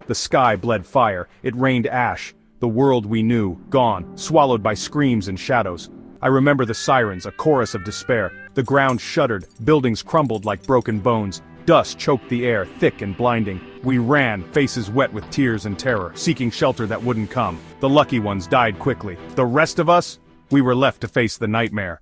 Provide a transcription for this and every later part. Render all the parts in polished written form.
The sky bled fire, it rained ash. The world we knew, gone, swallowed by screams and shadows. I remember the sirens, a chorus of despair. The ground shuddered, buildings crumbled like broken bones. Dust choked the air, thick and blinding. We ran, faces wet with tears and terror, seeking shelter that wouldn't come. The lucky ones died quickly. The rest of us, we were left to face the nightmare.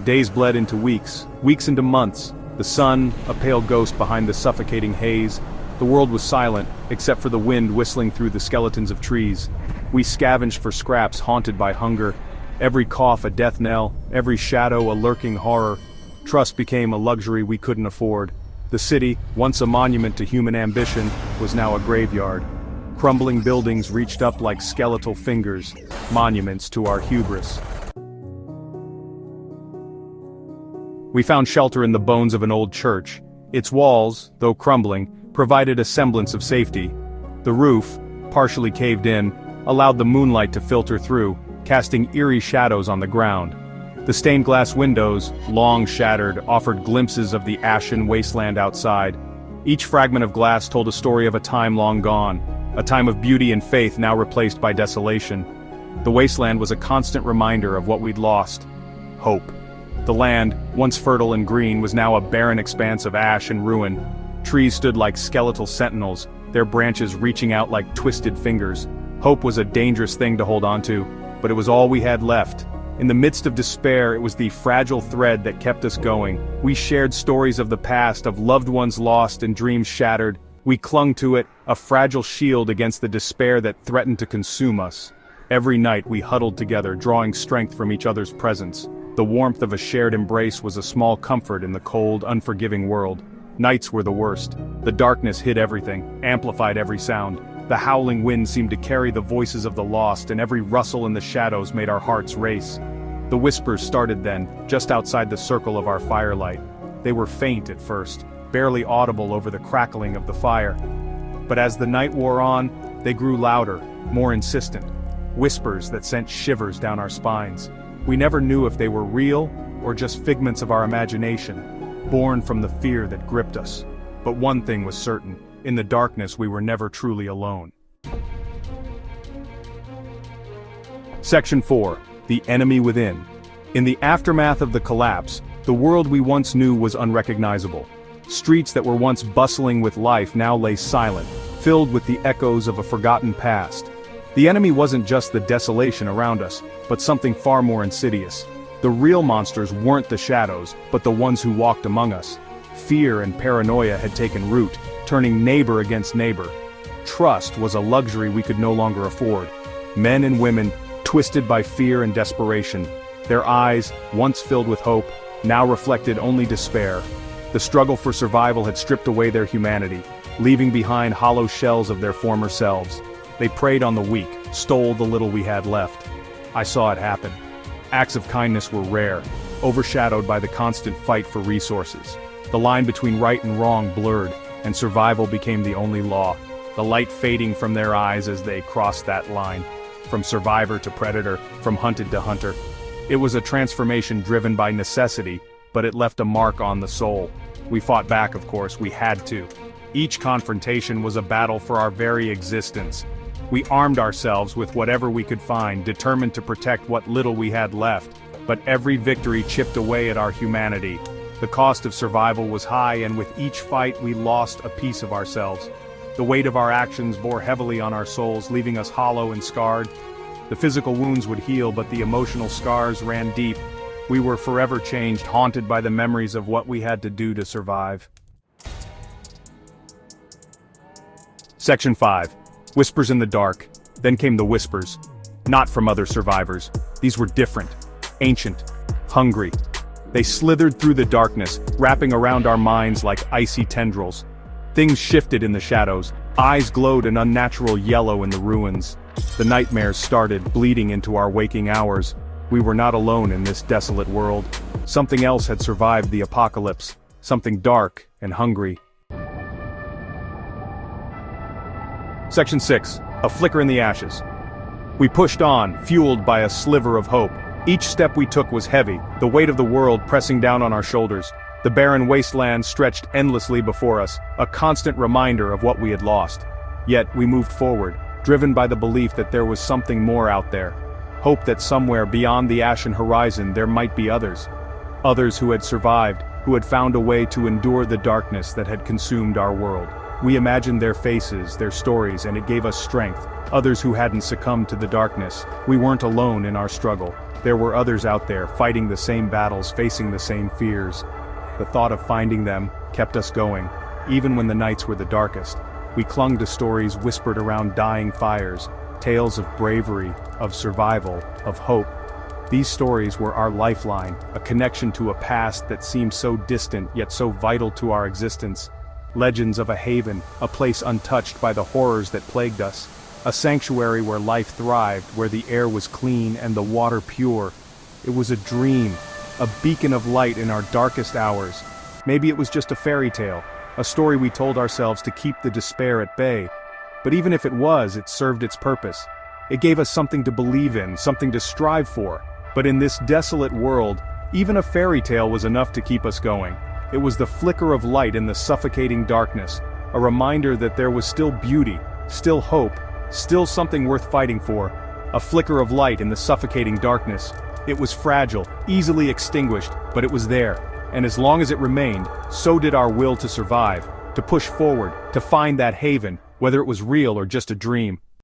Days bled into weeks, weeks into months. The sun, a pale ghost behind the suffocating haze. The world was silent, except for the wind whistling through the skeletons of trees. We scavenged for scraps, haunted by hunger. Every cough a death knell, every shadow a lurking horror. Trust became a luxury we couldn't afford. The city, once a monument to human ambition, was now a graveyard. Crumbling buildings reached up like skeletal fingers, monuments to our hubris. We found shelter in the bones of an old church. Its walls, though crumbling, provided a semblance of safety. The roof, partially caved in, allowed the moonlight to filter through, casting eerie shadows on the ground. The stained glass windows, long shattered, offered glimpses of the ashen wasteland outside. Each fragment of glass told a story of a time long gone, a time of beauty and faith now replaced by desolation. The wasteland was a constant reminder of what we'd lost: hope. The land, once fertile and green, was now a barren expanse of ash and ruin. Trees stood like skeletal sentinels, their branches reaching out like twisted fingers. Hope was a dangerous thing to hold on to, but it was all we had left. In the midst of despair, it was the fragile thread that kept us going. We shared stories of the past, of loved ones lost and dreams shattered. We clung to it, a fragile shield against the despair that threatened to consume us. Every night we huddled together, drawing strength from each other's presence. The warmth of a shared embrace was a small comfort in the cold, unforgiving world. Nights were the worst. The darkness hid everything, amplified every sound. The howling wind seemed to carry the voices of the lost, and every rustle in the shadows made our hearts race. The whispers started then, just outside the circle of our firelight. They were faint at first, barely audible over the crackling of the fire. But as the night wore on, they grew louder, more insistent. Whispers that sent shivers down our spines. We never knew if they were real, or just figments of our imagination, born from the fear that gripped us. But one thing was certain: in the darkness we were never truly alone. Section 4. The Enemy Within. In the aftermath of the collapse, the world we once knew was unrecognizable. Streets that were once bustling with life now lay silent, filled with the echoes of a forgotten past. The enemy wasn't just the desolation around us, but something far more insidious. The real monsters weren't the shadows, but the ones who walked among us. Fear and paranoia had taken root, turning neighbor against neighbor. Trust was a luxury we could no longer afford. Men and women, twisted by fear and desperation. Their eyes, once filled with hope, now reflected only despair. The struggle for survival had stripped away their humanity, leaving behind hollow shells of their former selves. They preyed on the weak, stole the little we had left. I saw it happen. Acts of kindness were rare, overshadowed by the constant fight for resources. The line between right and wrong blurred, and survival became the only law, the light fading from their eyes as they crossed that line. From survivor to predator, from hunted to hunter. It was a transformation driven by necessity, but it left a mark on the soul. We fought back, of course, we had to. Each confrontation was a battle for our very existence. We armed ourselves with whatever we could find, determined to protect what little we had left, but every victory chipped away at our humanity. The cost of survival was high, and with each fight we lost a piece of ourselves. The weight of our actions bore heavily on our souls, leaving us hollow and scarred. The physical wounds would heal, but the emotional scars ran deep. We were forever changed, haunted by the memories of what we had to do to survive. Section 5. Whispers in the dark. Then came the whispers. Not from other survivors. These were different, ancient, hungry. They slithered through the darkness, wrapping around our minds like icy tendrils. Things shifted in the shadows. Eyes glowed an unnatural yellow in the ruins. The nightmares started, bleeding into our waking hours. We were not alone in this desolate world. Something else had survived the apocalypse. Something dark and hungry. Section 6. A flicker in the ashes. We pushed on, fueled by a sliver of hope. Each step we took was heavy, the weight of the world pressing down on our shoulders. The barren wasteland stretched endlessly before us, a constant reminder of what we had lost. Yet we moved forward, driven by the belief that there was something more out there. Hope that somewhere beyond the ashen horizon there might be others. Others who had survived, who had found a way to endure the darkness that had consumed our world. We imagined their faces, their stories, and it gave us strength. Others who hadn't succumbed to the darkness. We weren't alone in our struggle. There were others out there, fighting the same battles, facing the same fears. The thought of finding them kept us going, even when the nights were the darkest. We clung to stories whispered around dying fires, tales of bravery, of survival, of hope. These stories were our lifeline, a connection to a past that seemed so distant yet so vital to our existence. Legends of a haven, a place untouched by the horrors that plagued us. A sanctuary where life thrived, where the air was clean and the water pure. It was a dream, a beacon of light in our darkest hours. Maybe it was just a fairy tale, a story we told ourselves to keep the despair at bay. But even if it was, it served its purpose. It gave us something to believe in, something to strive for. But in this desolate world, even a fairy tale was enough to keep us going. It was the flicker of light in the suffocating darkness, a reminder that there was still beauty, still hope, still something worth fighting for. A flicker of light in the suffocating darkness. It was fragile, easily extinguished, but it was there. And as long as it remained, so did our will to survive, to push forward, to find that haven, whether it was real or just a dream.